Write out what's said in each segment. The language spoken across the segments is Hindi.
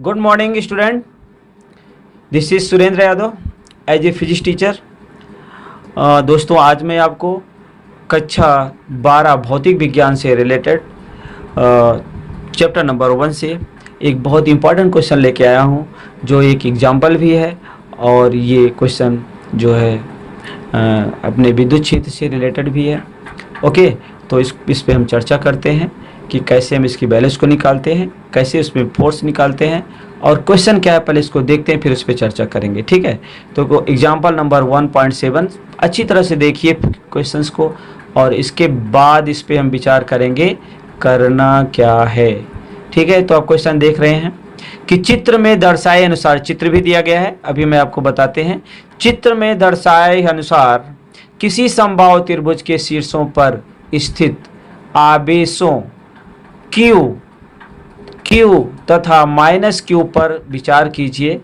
Good morning student, this is Surendra Yadav as a physics teacher. दोस्तों, आज मैं आपको कक्षा 12 भौतिक विज्ञान से रिलेटेड चैप्टर नंबर 1 से एक बहुत इंपॉर्टेंट क्वेश्चन लेके आया हूँ, जो एक एग्जाम्पल भी है और ये क्वेश्चन जो है अपने विद्युत क्षेत्र से रिलेटेड भी है। ओके, तो इस पे हम चर्चा करते हैं कि कैसे हम इसकी वैल्यूज को निकालते हैं, कैसे उसमें फोर्स निकालते हैं और क्वेश्चन क्या है पहले इसको देखते हैं, फिर उस पर चर्चा करेंगे। ठीक है, तो एग्जाम्पल नंबर 1.7 अच्छी तरह से देखिए क्वेश्चंस को और इसके बाद इस पे हम विचार करेंगे करना क्या है। ठीक है, तो आप क्वेश्चन देख रहे हैं कि चित्र में दर्शाए अनुसार, चित्र भी दिया गया है, अभी मैं आपको बताते हैं। चित्र में दर्शाए अनुसार किसी समबाहु त्रिभुज के शीर्षों पर स्थित आवेशों Q तथा -Q पर विचार कीजिए।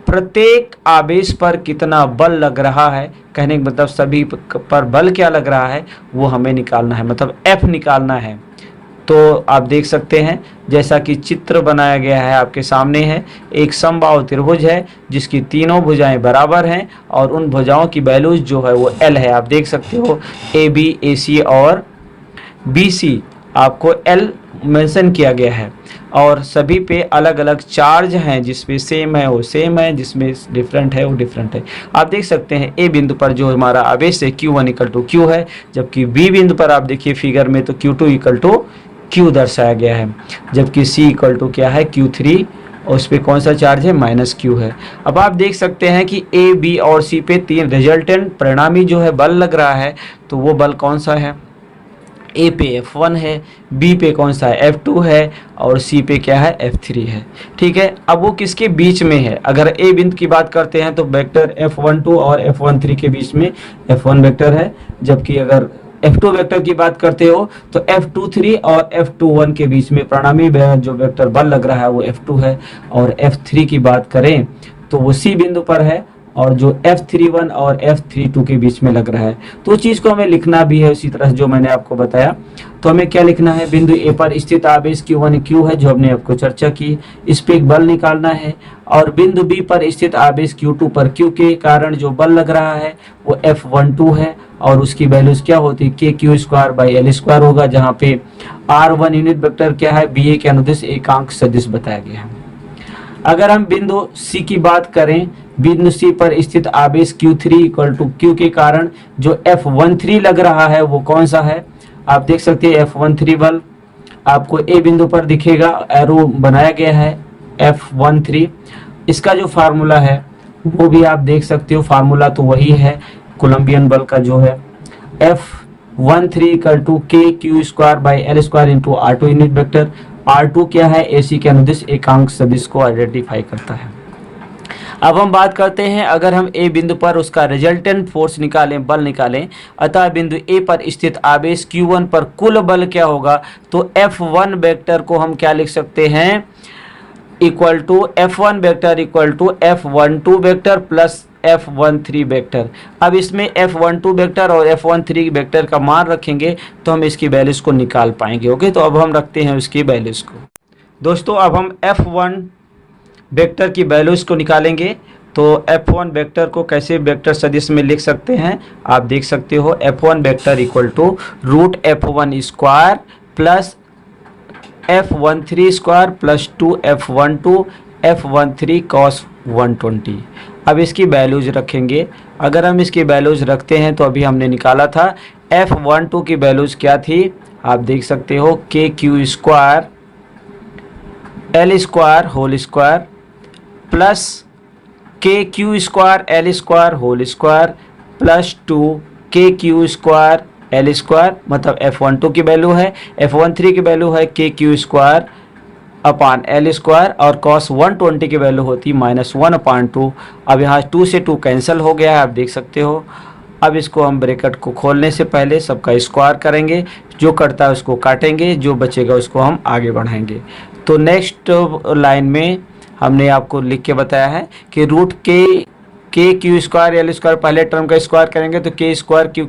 प्रत्येक आवेश पर कितना बल लग रहा है, कहने का मतलब सभी पर बल क्या लग रहा है वो हमें निकालना है, मतलब F निकालना है। तो आप देख सकते हैं जैसा कि चित्र बनाया गया है आपके सामने है, एक समबाहु त्रिभुज है जिसकी तीनों भुजाएं बराबर हैं और उन भुजाओं की वैल्यूज जो है वो L है। आप देख सकते हो AB, AC और BC आपको L मेंशन किया गया है और सभी पे अलग अलग चार्ज हैं, जिसमें सेम है वो सेम है, जिसमें डिफरेंट है वो डिफरेंट है। आप देख सकते हैं A बिंदु पर जो हमारा आवेश है Q1 = Q है, जबकि B बिंदु पर आप देखिए फिगर में तो Q2 = Q दर्शाया गया है, जबकि C = क्या है Q3 और उस पर कौन सा चार्ज है -Q है। अब आप देख सकते हैं कि A, B और C पे तीन रिजल्टेंट परिणामी जो है बल लग रहा है, तो वो बल कौन सा है? A पे F1 है, B पे कौन सा है F2 है और C पे क्या है F3 है। ठीक है, अब वो किसके बीच में है? अगर A बिंदु की बात करते हैं तो वेक्टर F12 और F13 के बीच में F1 वेक्टर है, जबकि अगर F2 वेक्टर की बात करते हो तो F23 और F21 के बीच में परिणामी जो वेक्टर बल लग रहा है वो F2 है, और F3 की बात करें तो वो C बिंदु पर है और जो F31 और F32 के बीच में लग रहा है। तो उस चीज़ को हमें लिखना भी है उसी तरह जो मैंने आपको बताया। तो हमें क्या लिखना है? बिंदु A पर स्थित आवेश Q1 Q है, जो हमने आपको चर्चा की, इस पे एक बल निकालना है। और बिंदु B पर स्थित आवेश Q2 पर Q के कारण जो बल लग रहा है वो F12 है और उसकी वैल्यूज क्या होती है? KQ²/L² होगा, जहाँ पे R1 यूनिट वेक्टर क्या है? BA के अनुदिश एकांक सदिश बताया गया है। अगर हम बिंदु C की बात करें, बिंदु C पर स्थित आवेश Q3 = Q के कारण जो F13 लग रहा है वो कौन सा है? आप देख सकते हैं F13 बल आपको A बिंदु पर दिखेगा, एरो बनाया गया है F13। इसका जो फार्मूला है वो भी आप देख सकते हो, फार्मूला तो वही है कोलंबियन बल का जो है F13 = KQ²/L² × R2 unit vector. R2 क्या है? AC के अनुदिश एकांक सदिश को आइडेंटिफाई करता है। अब हम बात करते हैं, अगर हम A बिंदु पर उसका रिजल्टेंट फोर्स निकालें, बल निकालें, अतः बिंदु A पर स्थित आवेश Q1 पर कुल बल क्या होगा? तो F1 वेक्टर को हम क्या लिख सकते हैं? F1 vector = F12 vector plus F13 vector. अब इसमें F12 वेक्टर और F13 वेक्टर का मान रखेंगे तो हम इसकी वैल्यूज को निकाल पाएंगे। ओके, तो अब हम रखते हैं उसकी वैल्यूज को। दोस्तों, अब हम F1 वेक्टर की वैल्यूज को निकालेंगे। तो F1 वेक्टर को कैसे वेक्टर सदिश में लिख सकते हैं? आप देख सकते हो F1 vector = √F1² plus F13² plus 2F12 F13 cos 120। अब इसकी वैल्यूज रखेंगे। अगर हम इसकी वैल्यूज रखते हैं तो अभी हमने निकाला था F12 की वैल्यूज क्या थी? आप देख सकते हो KQ² L² plus KQ² L² plus 2 KQ² L², मतलब F12 की वैल्यू है। F13 की वैल्यू है KQ² L² और cos 120 की वैल्यू होती -1/2। अब यहाँ 2 से 2 कैंसिल हो गया है, आप देख सकते हो। अब इसको हम ब्रैकेट को खोलने से पहले सबका स्क्वायर करेंगे, जो करता है उसको काटेंगे, जो बचेगा उसको हम आगे बढ़ाएंगे। तो नेक्स्ट लाइन में हमने आपको लिख के बताया है कि √KQ² L² पहले टर्म का स्क्वायर करेंगे तो K² Q⁴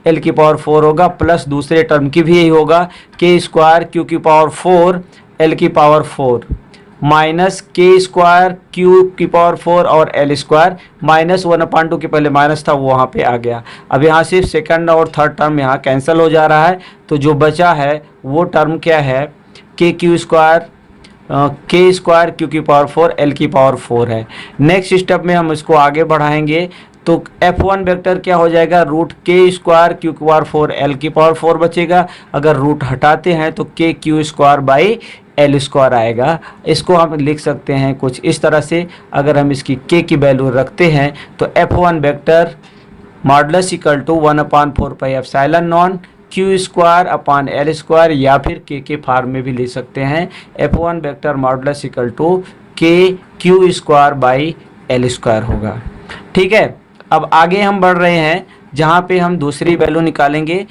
L⁴ होगा, प्लस दूसरे टर्म की भी यही होगा K² Q⁴ L⁴ माइनस के स्क्वायर क्यू की पावर 4 और एल स्क्वायर, माइनस 1/2 के पहले माइनस था वो वहाँ पे आ गया। अब यहाँ सिर्फ सेकंड और थर्ड टर्म यहाँ कैंसिल हो जा रहा है, तो जो बचा है वो टर्म क्या है, के क्यू स्क्वायर के स्क्वायर क्यू की पावर 4 एल की पावर 4 है। नेक्स्ट स्टेप में हम इसको आगे बढ़ाएंगे तो F1 वेक्टर क्या हो जाएगा, रूट के स्क्वायर क्यू की पावर 4 एल की पावर 4 बचेगा। अगर रूट हटाते हैं तो के q square by L square आएगा। इसको हम लिख सकते हैं कुछ इस तरह से। अगर हम इसकी के की वैल्यू रखते हैं तो F1 vector modulus equal to 1/4 pi epsilon naught q square upon L square, या फिर के फॉर्म में भी ले सकते हैं। F1 vector modulus equal to k q square by L square होगा। ठीक है, अब आगे हम बढ़ रहे हैं जहाँ पे हम दूसरी वैल्यू निकालेंगे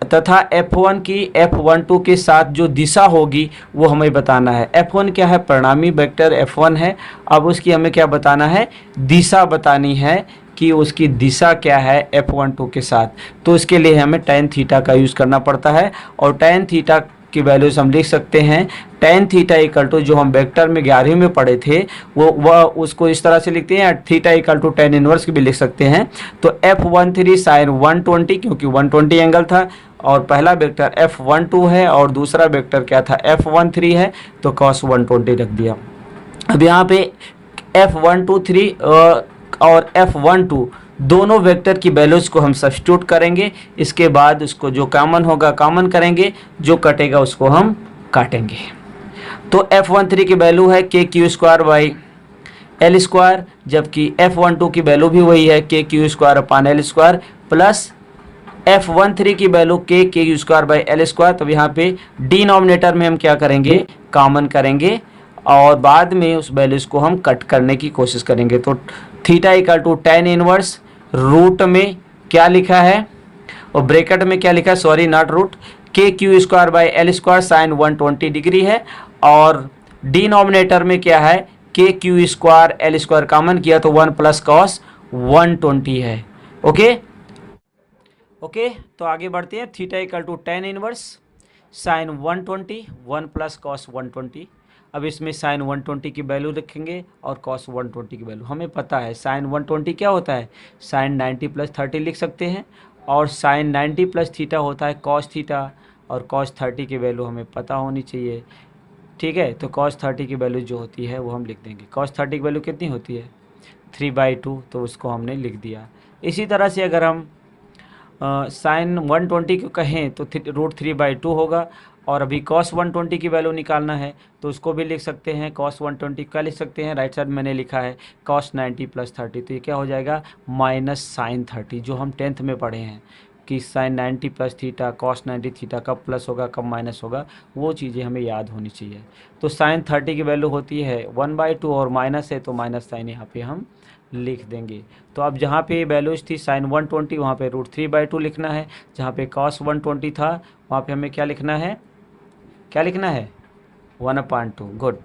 तथा F1 की F12 के साथ जो दिशा होगी वो हमें बताना है। F1 क्या है, परिणामी वेक्टर F1 है। अब उसकी हमें क्या बताना है, दिशा बतानी है कि उसकी दिशा क्या है F12 के साथ। तो इसके लिए हमें tan थीटा का यूज़ करना पड़ता है, और tan थीटा की वैल्यूज हम लिख सकते हैं। tan थीटा इक्वल टू जो हम वेक्टर में 11वीं में पढ़े थे वह उसको इस तरह से लिखते हैं, theta equal to tan inverse की भी लिख सकते हैं। तो F13 साइन 120, क्योंकि 120 एंगल था, और पहला वेक्टर F12 है और दूसरा वेक्टर क्या था, F13 है, तो cos 120 रख दिया। अब यहाँ पे F123 और F12 दोनों वेक्टर की वैल्यूज को हम सब्स्टिट्यूट करेंगे। इसके बाद उसको जो कॉमन होगा कॉमन करेंगे, जो कटेगा उसको हम काटेंगे। तो F13 की वैल्यू है के q square by L square, जबकि F12 की वैल्यू भी वही है के q square upon L square, plus F13 की वैल्यू के q square by L square. तो यहाँ पे डिनोमिनेटर में हम क्या करेंगे, कॉमन करेंगे, और बाद में उस वैल्यूज को हम कट करने की कोशिश करेंगे। तो theta equal to tan inverse, root में क्या लिखा है और ब्रैकेट में क्या लिखा है, sorry not root, k q square by L square sine 120 degree है, और डिनोमिनेटर में क्या है, के q square L square common किया तो 1 प्लस कॉस 120 है। ओके ओके, तो आगे बढ़ते हैं। Theta equal to tan inverse sine 120 1 plus cos 120। अब इसमें साइन 120 की वैल्यू रखेंगे और कॉस 120 की वैल्यू हमें पता है। साइन 120 क्या होता है, साइन 90 प्लस 30 लिख सकते हैं, और साइन 90 प्लस थीटा होता है कॉस थीटा, और कॉस 30 की वैल्यू हमें पता होनी चाहिए। ठीक है, तो कॉस 30 की वैल्यू जो होती है वो हम लिख देंगे। कॉस 30 की वैल्यू कितनी होती है, 3/2, तो उसको हमने लिख दिया। इसी तरह से अगर हम साइन 120 को कहें तो √3/2 होगा, और अभी cos 120 की वैल्यू निकालना है तो उसको भी लिख सकते हैं। cos 120 क्या लिख सकते हैं, राइट साइड मैंने लिखा है cos 90 प्लस 30, तो ये क्या हो जाएगा, माइनस साइन 30, जो हम 10th में पढ़े हैं कि sine 90 plus theta cos 90 theta कब प्लस होगा कब माइनस होगा, वो चीज़ें हमें याद होनी चाहिए। तो साइन 30 की वैल्यू होती है 1/2, और माइनस है तो माइनस साइन यहाँ पे हम लिख देंगे। तो अब जहाँ पे वैल्यूज थी साइन 120 वहाँ पे √3/2 लिखना है, जहाँ पे cos 120 था वहाँ पे हमें क्या लिखना है, क्या लिखना है, 1/2। गुड,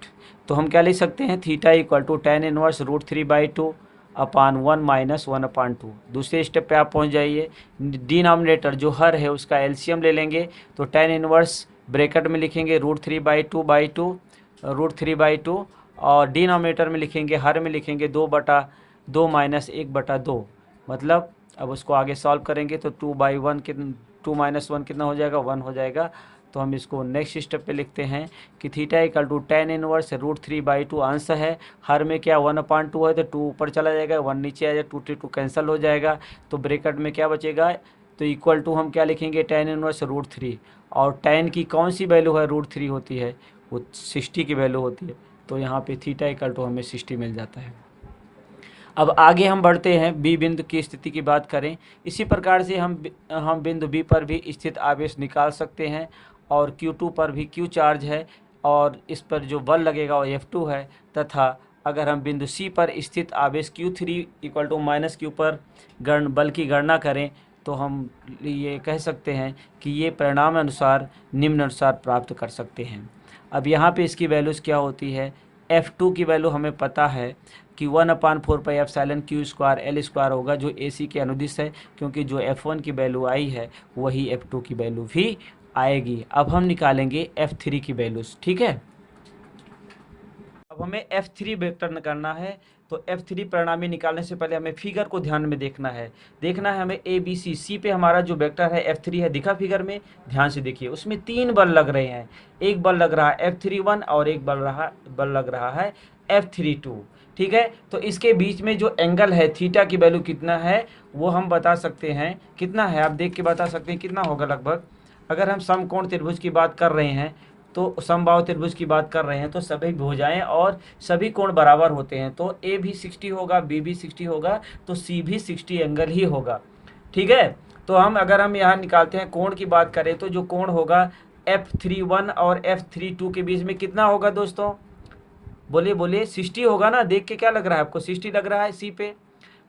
तो हम क्या लिख सकते हैं, theta equal to tan inverse √3/2 upon 1 minus 1/2। दूसरे स्टेप पे आप पहुँच जाइए, डिनोमिनेटर जो हर है उसका एलसीएम ले लेंगे, तो tan इनवर्स ब्रैकेट में लिखेंगे √3/2 और डिनोमिनेटर में लिखेंगे, हर में लिखेंगे 2/2 माइनस 1/2। मतलब अब उसको आगे सॉल्व करेंगे तो 2/1 कितना, 2 माइनस 1 कितना हो जाएगा, 1 हो जाएगा। तो हम इसको नेक्स्ट स्टेप पे लिखते हैं कि theta equal to tan inverse √3/2 अंश है, हर में क्या 1/2 है तो 2 ऊपर चला जाएगा, 1 नीचे आ जाएगा, 2 कैंसिल हो जाएगा, तो ब्रैकेट में क्या बचेगा, तो इक्वल टू हम क्या लिखेंगे, tan इनवर्स √3, और tan की कौन सी वैल्यू है, √3 होती है, वो 60 की वैल्यू होती है, तो यहाँ पे थीटा इक्वल टू हमें 60 मिल जाता है। अब आगे हम बढ़ते हैं, बी बिंदु की स्थिति की बात करें। इसी प्रकार से हम बिंदु बी पर भी स्थित आवेश निकाल सकते हैं, और Q2 पर भी Q चार्ज है, और इस पर जो बल लगेगा वो F2 है। तथा अगर हम बिंदु सी पर स्थित आवेश Q3 equal to minus Q पर बल की गणना करें तो हम ये कह सकते हैं कि ये परिणाम अनुसार निम्न अनुसार प्राप्त कर सकते हैं। अब यहाँ पे इसकी वैल्यूज़ क्या होती है, F2 की वैल्यू हमें पता है कि 1/4 pi epsilon Q square L square होगा, जो AC के अनुदिश है, क्योंकि जो F1 की वैल्यू आई है वही F2 की वैल्यू भी आएगी। अब हम निकालेंगे F3 की वैल्यूज़, ठीक है। अब हमें F3 वेक्टर निकालना है। तो F3 परिणामी निकालने से पहले हमें फिगर को ध्यान में देखना है हमें ABC पे हमारा जो वेक्टर है F3 है, दिखा फिगर में, ध्यान से देखिए, उसमें 3 बल लग रहे हैं। एक बल लग रहा है F31 और एक बल लग रहा है F32। ठीक है, तो इसके बीच में जो एंगल है थीटा की वैल्यू कितना है वो हम बता सकते हैं। कितना है आप देख के बता सकते हैं कितना होगा लगभग। अगर हम समकोण त्रिभुज की बात कर रहे हैं तो समबाहु त्रिभुज की बात कर रहे हैं तो सभी भुजाएं और सभी कोण बराबर होते हैं। तो ए भी 60 होगा, बी भी 60 होगा, तो सी भी 60 एंगल ही होगा। ठीक है, तो अगर हम यहाँ निकालते हैं कोण की बात करें तो जो कोण होगा F31 और F32 के बीच में कितना होगा दोस्तों, बोलिए बोलिए। 60 होगा ना, देख के क्या लग रहा है आपको, 60 लग रहा है सी पे।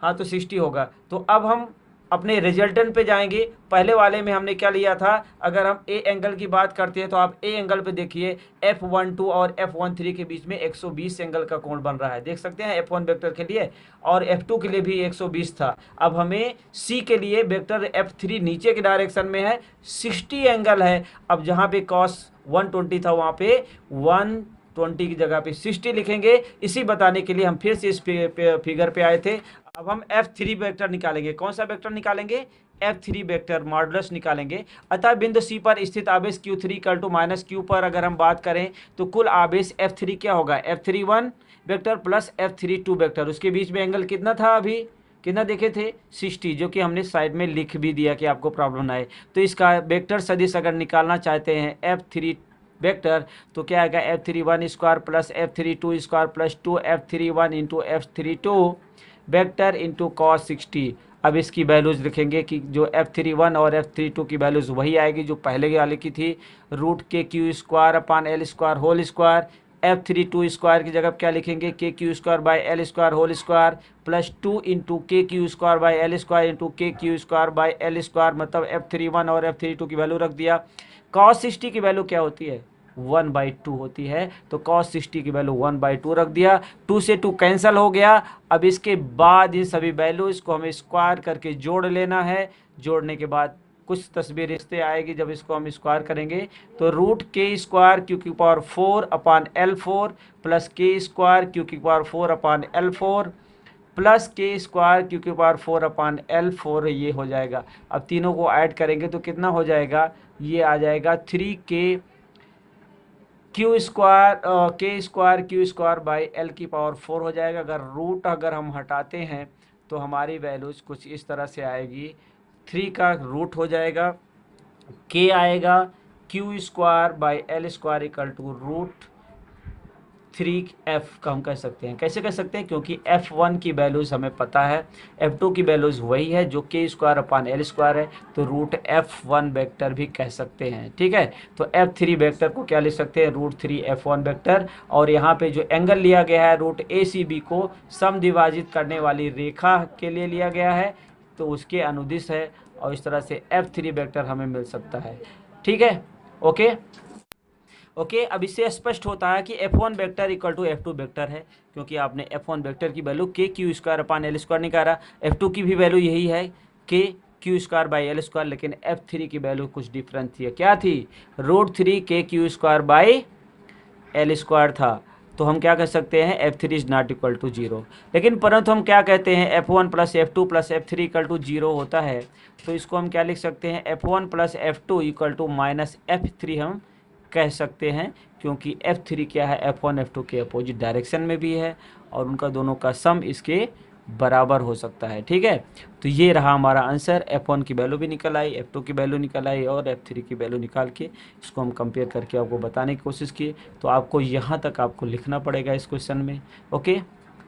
हाँ, तो 60 होगा। तो अब हम अपने रिजल्टेंट पे जाएंगे। पहले वाले में हमने क्या लिया था, अगर हम ए एंगल की बात करते हैं तो आप ए एंगल पे देखिए F12 और F13 के बीच में 120 एंगल का कोण बन रहा है, देख सकते हैं F1 वेक्टर के लिए, और F2 के लिए भी 120 था। अब हमें सी के लिए वेक्टर F3 नीचे के डायरेक्शन में है, 60 एंगल है। अब जहाँ पे cos 120 था वहाँ पे 120 की जगह पे 60 लिखेंगे। इसी बताने के लिए हम फिर से इस फिगर पे आए थे। अब हम F3 वेक्टर निकालेंगे। कौन सा वेक्टर निकालेंगे, F3 वेक्टर मॉडुलस निकालेंगे। अतः बिंदु C पर स्थित आवेश Q3 equal to minus Q पर अगर हम बात करें तो कुल आवेश F3 क्या होगा, F31 vector plus F32 vector. उसके बीच में एंगल कितना था, अभी कितना देखे थे, 60, जो कि हमने साइड में लिख भी दिया कि आपको प्रॉब्लम ना आए। तो इसका वेक्टर सदिश अगर निकालना चाहते हैं F3 वेक्टर तो क्या आएगा, F31 square plus F32 square plus 2F31 into F32 vector into cos 60। अब इसकी वैल्यूज लिखेंगे कि जो F31 और F32 की वैल्यूज वही आएगी जो पहले वाले की थी, root k q square upon L square whole square. F32 square की जगह क्या लिखेंगे, k q square by L square whole square plus 2 into k q square by L square into k q square by L square, मतलब F31 और F32 की वैल्यू रख दिया। कॉस 60 की वैल्यू क्या होती है, 1/2 होती है, तो cos 60 की वैल्यू 1/2 रख दिया। 2 से 2 कैंसिल हो गया। अब इसके बाद इन सभी वैल्यूज को हमें स्क्वायर करके जोड़ लेना है। जोड़ने के बाद कुछ तस्वीर रिश्ते आएगी, जब इसको हम स्क्वायर करेंगे तो रूट के स्क्वायर क्यू की पावर 4 अपान L4 प्लस के स्क्वायर क्यू की पावर 4 अपान L4 प्लस के स्क्वायर क्यू की पावर 4 अपान L4 ये हो जाएगा। अब तीनों को ऐड करेंगे तो कितना हो जाएगा, ये आ जाएगा 3K क्यू स्क्वायर के square Q square by L की पावर 4 हो जाएगा। अगर रूट अगर हम हटाते हैं तो हमारी वैल्यूज कुछ इस तरह से आएगी, 3 का रूट हो जाएगा, के आएगा q square by L square equal to root 3f का हम कह सकते हैं। कैसे कह सकते हैं, क्योंकि f1 की वैल्यूज़ हमें पता है, f2 की वैल्यूज़ वही है जो के स्क्वायर अपान एल स्क्वायर है, तो रूट f1 वेक्टर भी कह सकते हैं। ठीक है, तो f3 वेक्टर को क्या लिख सकते हैं, रूट 3f1 वेक्टर। और यहाँ पे जो एंगल लिया गया है रूट ACB को समद्विभाजित करने वाली रेखा के लिए लिया गया है, तो उसके अनुदिश है, और इस तरह से f3 वेक्टर हमें मिल सकता है। ठीक है, ओके, अब इससे स्पष्ट होता है कि F1 vector equal to F2 vector है, क्योंकि आपने F1 वेक्टर की वैल्यू के q square upon L square निकाला। F2 की भी वैल्यू यही है के q square by L square, लेकिन F3 की वैल्यू कुछ डिफरेंट थी। क्या थी, रूट 3 के q square by L square था। तो हम क्या कह सकते हैं, F3 is not equal to 0। लेकिन परंतु हम क्या कहते हैं, F1 plus F2 plus F3 equal to 0 होता है, तो इसको हम क्या लिख सकते हैं, F1 plus F2 equal to minus F3 हम कह सकते हैं, क्योंकि F3 क्या है, F1 F2 के अपोजिट डायरेक्शन में भी है, और उनका दोनों का सम इसके बराबर हो सकता है। ठीक है, तो ये रहा हमारा आंसर। F1 की वैल्यू भी निकल आई, F2 की वैल्यू निकल आई, और F3 की वैल्यू निकाल के इसको हम कंपेयर करके आपको बताने की कोशिश किए। तो आपको यहाँ तक आपको लिखना पड़ेगा इस क्वेश्चन में। ओके,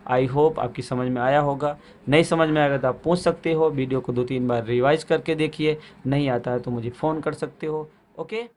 आई होप आपकी समझ में आया होगा। नहीं समझ में आएगा तो आप पूछ सकते हो, वीडियो को 2-3 बार रिवाइज करके देखिए, नहीं आता है तो मुझे फ़ोन कर सकते हो। ओके।